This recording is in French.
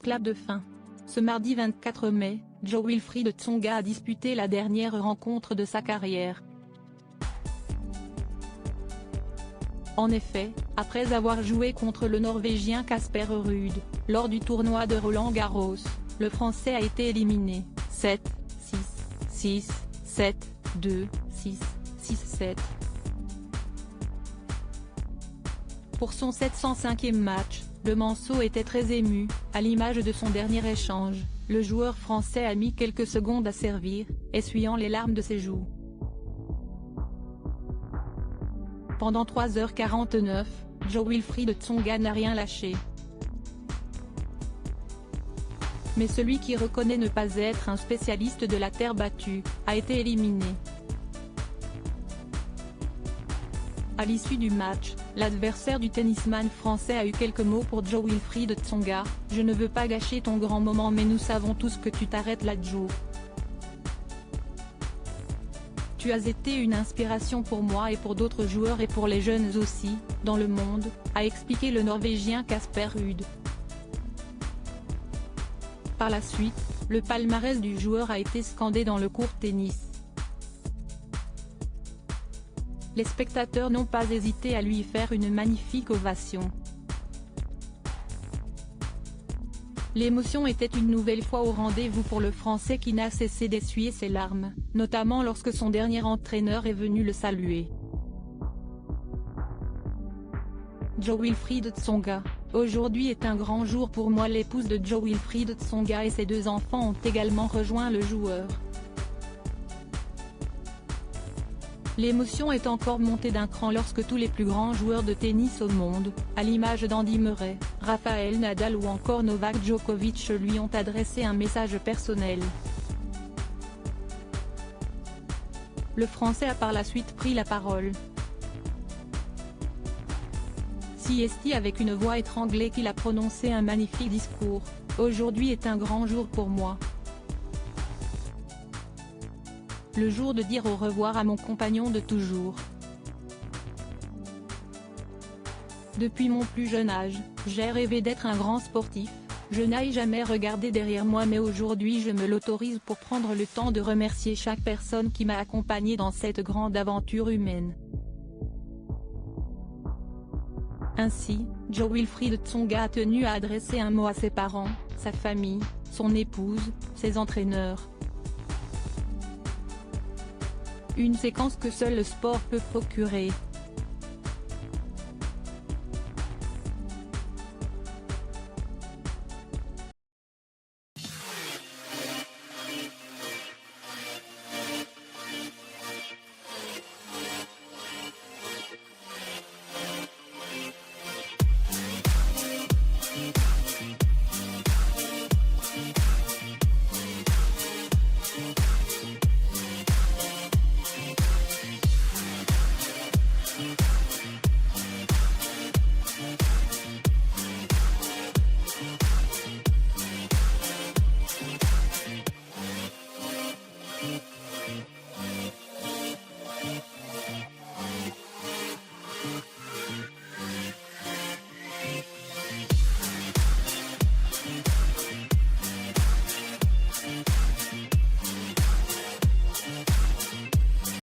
clap de fin. Ce mardi 24 mai, Jo-Wilfried Tsonga a disputé la dernière rencontre de sa carrière. En effet, après avoir joué contre le Norvégien Casper Ruud, lors du tournoi de Roland-Garros, le Français a été éliminé, 7, 6, 6, 7, 2, 6, 6, 7. Pour son 705e match, le Manceau était très ému, à l'image de son dernier échange, le joueur français a mis quelques secondes à servir, essuyant les larmes de ses joues. Pendant 3h49, Jo-Wilfried Tsonga n'a rien lâché. Mais celui qui reconnaît ne pas être un spécialiste de la terre battue, a été éliminé. À l'issue du match, l'adversaire du tennisman français a eu quelques mots pour Jo-Wilfried Tsonga: « Je ne veux pas gâcher ton grand moment mais nous savons tous que tu t'arrêtes là Jo. Tu as été une inspiration pour moi et pour d'autres joueurs et pour les jeunes aussi, dans le monde », a expliqué le Norvégien Casper Ruud. Par la suite, le palmarès du joueur a été scandé dans le court tennis. Les spectateurs n'ont pas hésité à lui faire une magnifique ovation. L'émotion était une nouvelle fois au rendez-vous pour le Français qui n'a cessé d'essuyer ses larmes, notamment lorsque son dernier entraîneur est venu le saluer. Jo-Wilfried Tsonga: « Aujourd'hui est un grand jour pour moi. » L'épouse de Jo-Wilfried Tsonga et ses 2 enfants ont également rejoint le joueur. L'émotion est encore montée d'un cran lorsque tous les plus grands joueurs de tennis au monde, à l'image d'Andy Murray, Rafael Nadal ou encore Novak Djokovic lui ont adressé un message personnel. Le Français a par la suite pris la parole. Siesti avec une voix étranglée qu'il a prononcé un magnifique discours: « Aujourd'hui est un grand jour pour moi. Le jour de dire au revoir à mon compagnon de toujours. Depuis mon plus jeune âge, j'ai rêvé d'être un grand sportif, je n'ai jamais regardé derrière moi mais aujourd'hui je me l'autorise pour prendre le temps de remercier chaque personne qui m'a accompagné dans cette grande aventure humaine. » Ainsi, Jo-Wilfried Tsonga a tenu à adresser un mot à ses parents, sa famille, son épouse, ses entraîneurs. Une séquence que seul le sport peut procurer.